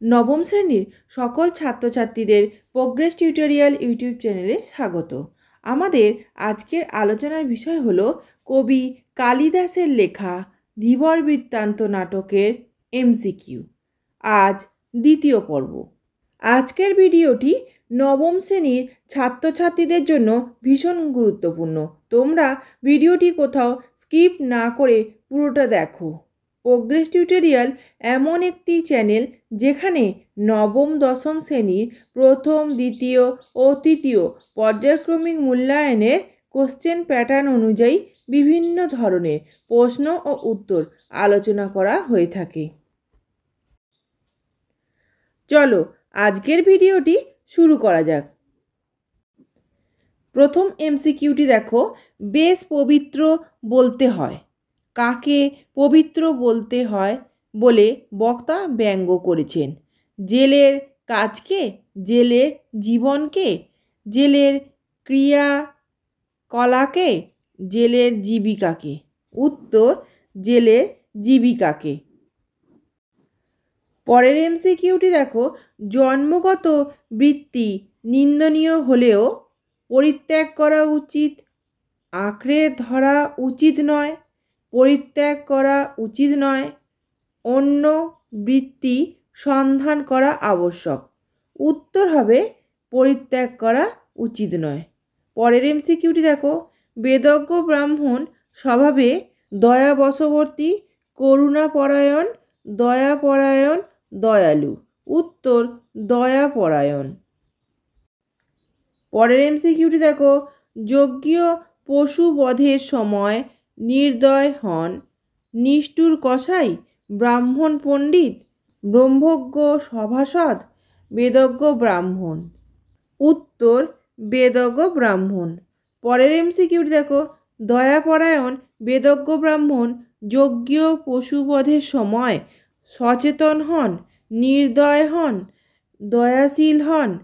নবম শ্রেণীর সকল ছাত্রছাত্রীদের প্রোগ্রেস টিউটোরিয়াল ইউটিউব চ্যানেলে স্বাগত। আমাদের আজকের আলোচনার বিষয় হলো কবি কালিদাসের লেখা ধীবর বৃত্তান্ত নাটকের এমসিকিউ। আজ দ্বিতীয় পর্ব। আজকের ভিডিওটি নবম শ্রেণীর ছাত্রছাত্রীদের জন্য ভীষণ গুরুত্বপূর্ণ। তোমরা ভিডিওটি কোথাও স্কিপ না করে পুরোটা দেখো। প্রোগ্রেস টিউটোরিয়াল এমন একটি চ্যানেল যেখানে নবম দশম শ্রেণীর প্রথম, দ্বিতীয় ও তৃতীয় পর্যায়ক্রমিক মূল্যায়নের কোশ্চেন প্যাটার্ন অনুযায়ী বিভিন্ন ধরনের প্রশ্ন ও উত্তর আলোচনা করা হয়ে থাকে। চলো আজকের ভিডিওটি শুরু করা যাক। প্রথম এমসিকিউটি দেখো, বেশ পবিত্র বলতে হয়। কাকে পবিত্র বলতে হয় বলে বক্তা ব্যঙ্গ করেছেন? জেলের কাজকে, জেলের জীবনকে, জেলের ক্রিয়াকলাকে, জেলের জীবিকাকে? উত্তর, জেলের জীবিকাকে। পরের এমসিকিউটি দেখো, জন্মগত বৃত্তি নিন্দনীয় হলেও পরিত্যাগ করা উচিত। আঁকড়ে ধরা উচিত নয়, পরিত্যাগ করা উচিত নয়। অন্য বৃত্তি সন্ধান করা আবশ্যক। উত্তর হবে পরিত্যাগ করা উচিত নয়। পরের এমসিকিউটি দেখো, বেদজ্ঞ ব্রাহ্মণ স্বভাবে দয়াবশবর্তী, করুণাপরায়ণ, দয়াপরায়ণ, দয়ালু। উত্তর, দয়াপরায়ণ। পরের এমসিকিউটি দেখো, যজ্ঞ পশু বধের সময় নির্দয় হন নিষ্ঠুর কসাই, ব্রাহ্মণ পণ্ডিত, ব্রহ্মজ্ঞ সভাসদ, বেদজ্ঞ ব্রাহ্মণ। উত্তর, বেদজ্ঞ ব্রাহ্মণ। পরের এমসিকিউটি দেখো, দয়াপরায়ণ বেদজ্ঞ ব্রাহ্মণ যজ্ঞ পশুবধের সময় সচেতন হন, নির্দয় হন, দয়াশীল হন,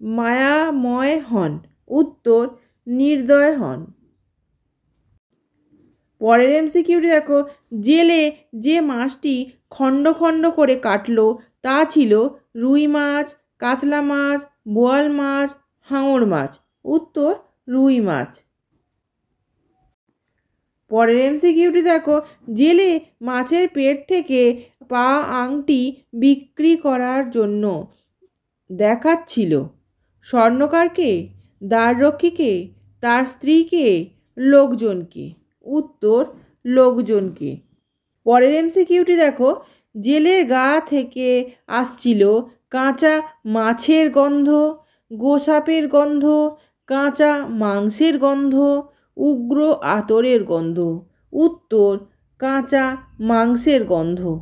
মায়াময় হন। উত্তর, নির্দয় হন। পরের এমসিকিউটি দেখো, জেলে যে মাছটি খণ্ড খণ্ড করে কাটলো তা ছিল রুই মাছ, কাতলা মাছ, বোয়াল মাছ, হাঙর মাছ। উত্তর, রুই মাছ। পরের এমসিকিউটি দেখো, জেলে মাছের পেট থেকে পা আংটি বিক্রি করার জন্য দেখাচ্ছিল স্বর্ণকারকে, দ্বাররক্ষীকে, তার স্ত্রীকে, লোকজনকে। উত্তর, লোকজনকে। পরের এমসিকিউটি দেখো, জেলের গা থেকে আসছিল কাঁচা মাছের গন্ধ, গোসাপের গন্ধ, কাঁচা মাংসের গন্ধ, উগ্র আতরের গন্ধ। উত্তর, কাঁচা মাংসের গন্ধ।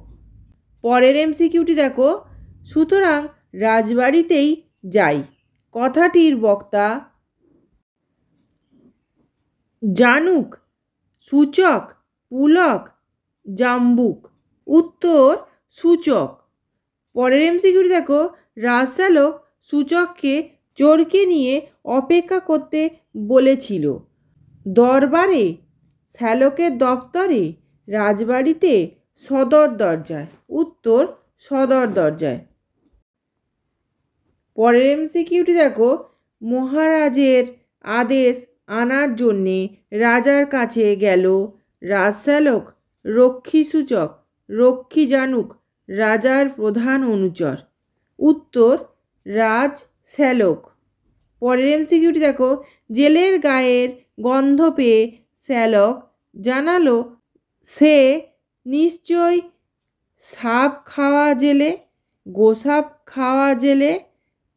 পরের এমসিকিউটি দেখো, সুতরাং রাজবাড়িতেই যাই কথাটির বক্তা জানুক, সূচক, পুলক, জাম্বুক। উত্তর, সূচক। পরের এমসিকিউটি দেখো, রাজশ্যালক সূচককে চোরকে নিয়ে অপেক্ষা করতে বলেছিল দরবারে, শ্যালকের দপ্তরে, রাজবাড়িতে, সদর দরজায়। উত্তর, সদর দরজায়। পরের এমসিকিউটি দেখো, মহারাজের আদেশ আনার জন্যে রাজার কাছে গেল রাজশ্যালক, রক্ষীসূচক, রক্ষী জানুক, রাজার প্রধান অনুচর। উত্তর, রাজশ্যালক। পরের এমসিকিউটি দেখো, জেলের গায়ের গন্ধ পেয়ে শ্যালক জানালো সে নিশ্চয় সাপ খাওয়া জেলে, গোসাপ খাওয়া জেলে,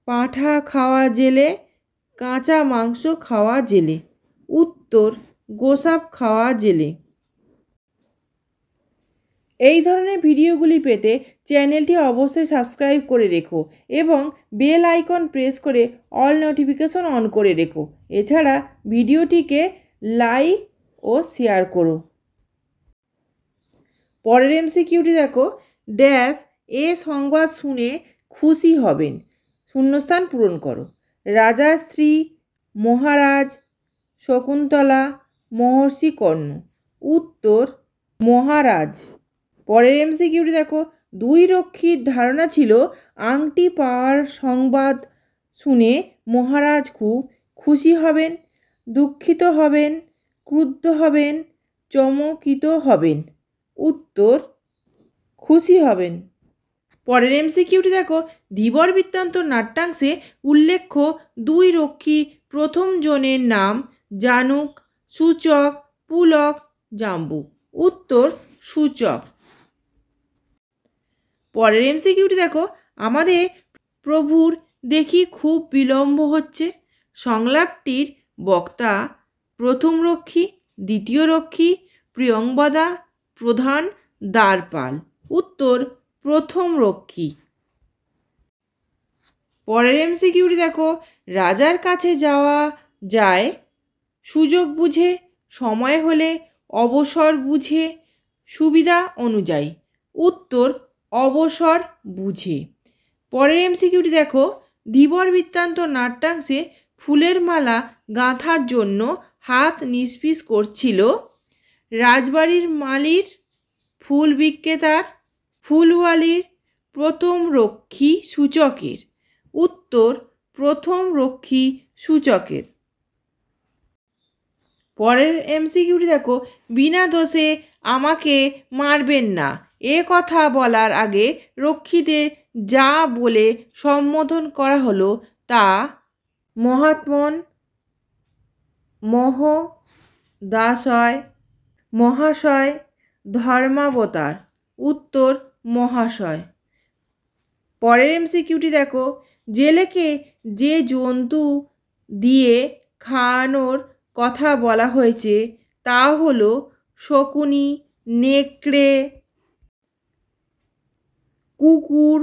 পাঁঠা খাওয়া জেলে, কাঁচা মাংস খাওয়া জেলে। উত্তর, গোসাপ খাওয়া জেলে। এই ধরনের ভিডিওগুলি পেতে চ্যানেলটি অবশ্যই সাবস্ক্রাইব করে রেখো এবং বেল আইকন প্রেস করে অল নোটিফিকেশন অন করে রেখো। এছাড়া ভিডিওটিকে লাইক ও শেয়ার করো। পরের এমসিকিউটি দেখো, ড্যাশ এ সংবাদ শুনে খুশি হবেন, শূন্যস্থান পূরণ করো। রাজার স্ত্রী, মহারাজ, শকুন্তলা, মহর্ষি কর্ণ। উত্তর, মহারাজ। পরের এমসিকিউটি দেখো, দুই রক্ষীর ধারণা ছিল আংটি পাওয়ার সংবাদ শুনে মহারাজ খুব খুশি হবেন, দুঃখিত হবেন, ক্রুদ্ধ হবেন, চমকিত হবেন। উত্তর, খুশি হবেন। পরের এমসিকিউটি দেখো, ধীবর বৃত্তান্ত নাট্যাংশে উল্লেখ্য দুই রক্ষী প্রথম জনের নাম জানুক, সূচক, পুলক, জাম্বুক। উত্তর, সূচক। পরের এমসিকিউটি দেখো, আমাদের প্রভুর দেখি খুব বিলম্ব হচ্ছে। সংলাপটির বক্তা প্রথম রক্ষী, দ্বিতীয় রক্ষী, প্রিয়ংবদা, প্রধান, দ্বারপাল। উত্তর, প্রথম রক্ষী। পরের এমসিকিউটি দেখো, রাজার কাছে যাওয়া যায় সুযোগ বুঝে, সময় হলে, অবসর বুঝে, সুবিধা অনুযায়ী। উত্তর, অবসর বুঝে। পরের এমসিকিউটি দেখো, ধীবর বৃত্তান্ত নাট্যাংশে ফুলের মালা গাঁথার জন্য হাত নিষ্পিস করছিল রাজবাড়ির মালির, ফুল বিক্রেতার, ফুলওয়ালির, প্রথম রক্ষী সূচকের। উত্তর, প্রথম রক্ষী সূচকের। পরের এমসিকিউটি দেখো, বিনা দোষে আমাকে মারবেন না এ কথা বলার আগে রক্ষীদের যা বলে সম্বোধন করা হলো তা মহাত্মন, দাসয়, মহাশয়, ধর্মাবতার। উত্তর, মহাশয়। পরের এমসিকিউটি দেখো, জেলেকে যে জন্তু দিয়ে খাওয়ানোর কথা বলা হয়েছে তা হলো শকুনি, নেকড়ে, কুকুর।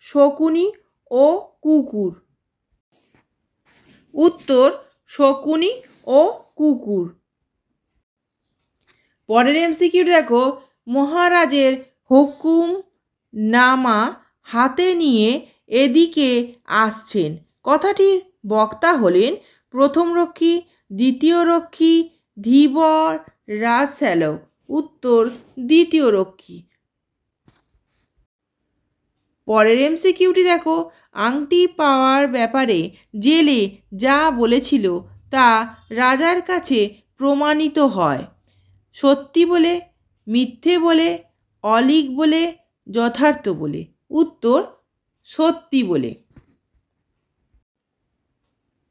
শকুনি ও কুকুর। উত্তর, শকুনি ও কুকুর। পরের এমসিকিউটি দেখো, মহারাজের হুকুম নামা হাতে নিয়ে এদিকে আসছেন। কথাটির বক্তা হলেন প্রথম রক্ষী, দ্বিতীয় রক্ষী, ধীবর, রাজশ্যালক। উত্তর, দ্বিতীয় রক্ষী। পরের এমসিকিউটি দেখো, আংটি পাওয়ার ব্যাপারে জেলে যা বলেছিল তা রাজার কাছে প্রমাণিত হয় সত্যি বলে, মিথ্যে বলে, অলীক বলে, যথার্থ বলে। উত্তর, সত্যি বলে।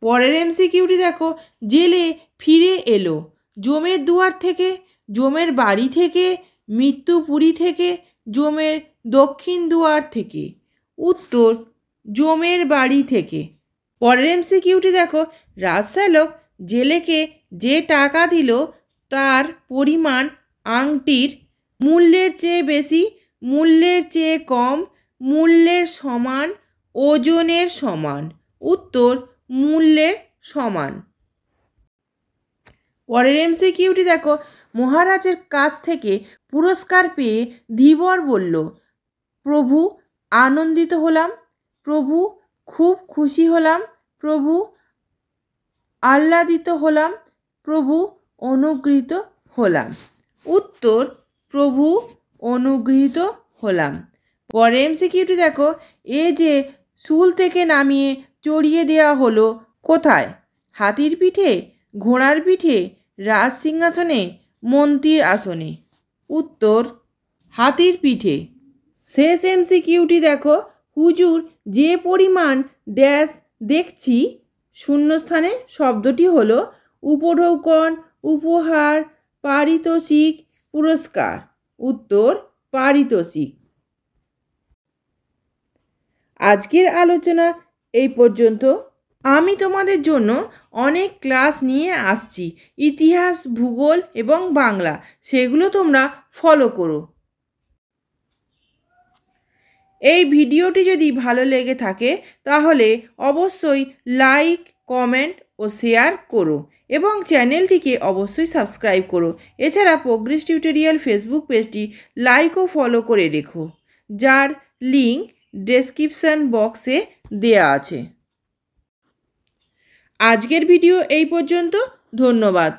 পরের এমসিকিউটি দেখো, জেলে ফিরে এলো জমের দুয়ার থেকে, জমের বাড়ি থেকে, মৃত্যুপুরী থেকে, জমের দক্ষিণ দুয়ার থেকে। উত্তর, জমের বাড়ি থেকে। পরের এমসিকিউটি দেখো, রাজশ্যালক জেলেকে যে টাকা দিল তার পরিমাণ আংটির মূল্যের চেয়ে বেশি, মূল্যের চেয়ে কম, মূল্যের সমান, ওজনের সমান। উত্তর, মূল্যের সমান। পরের এমসিকিউটি দেখো, মহারাজের কাছ থেকে পুরস্কার পেয়ে ধীবর বলল, প্রভু আনন্দিত হলাম, প্রভু খুব খুশি হলাম, প্রভু আহ্লাদিত হলাম, প্রভু অনুগৃহীত হলাম। উত্তর, প্রভু অনুগৃহীত হলাম। পরে এমসিকিউটি দেখো, এ যে শুল থেকে নামিয়ে চড়িয়ে দেওয়া হলো কোথায়? হাতির পিঠে, ঘোড়ার পিঠে, রাজ সিংহাসনে, মন্ত্রীর আসনে। উত্তর, হাতির পিঠে। শেষ এমসিকিউটি দেখো, হুজুর যে পরিমাণ ড্যাশ দেখছি শূন্যস্থানে শব্দটি হলো উপঢৌকন, উপহার, পারিতোষিক, পুরস্কার। উত্তর, পারিতোষিক। আজকের আলোচনা এই পর্যন্ত। আমি তোমাদের জন্য অনেক ক্লাস নিয়ে আসছি, ইতিহাস, ভূগোল এবং বাংলা, সেগুলো তোমরা ফলো করো। এই ভিডিওটি যদি ভালো লেগে থাকে তাহলে অবশ্যই লাইক, কমেন্ট ও শেয়ার করো এবং চ্যানেলটিকে অবশ্যই সাবস্ক্রাইব করো। এছাড়া প্রোগ্রেস টিউটোরিয়াল ফেসবুক পেজটি লাইক ও ফলো করে রেখো, যার লিঙ্ক ডেসক্রিপশন বক্সে দেয়া আছে। আজকের ভিডিও এই পর্যন্ত। ধন্যবাদ।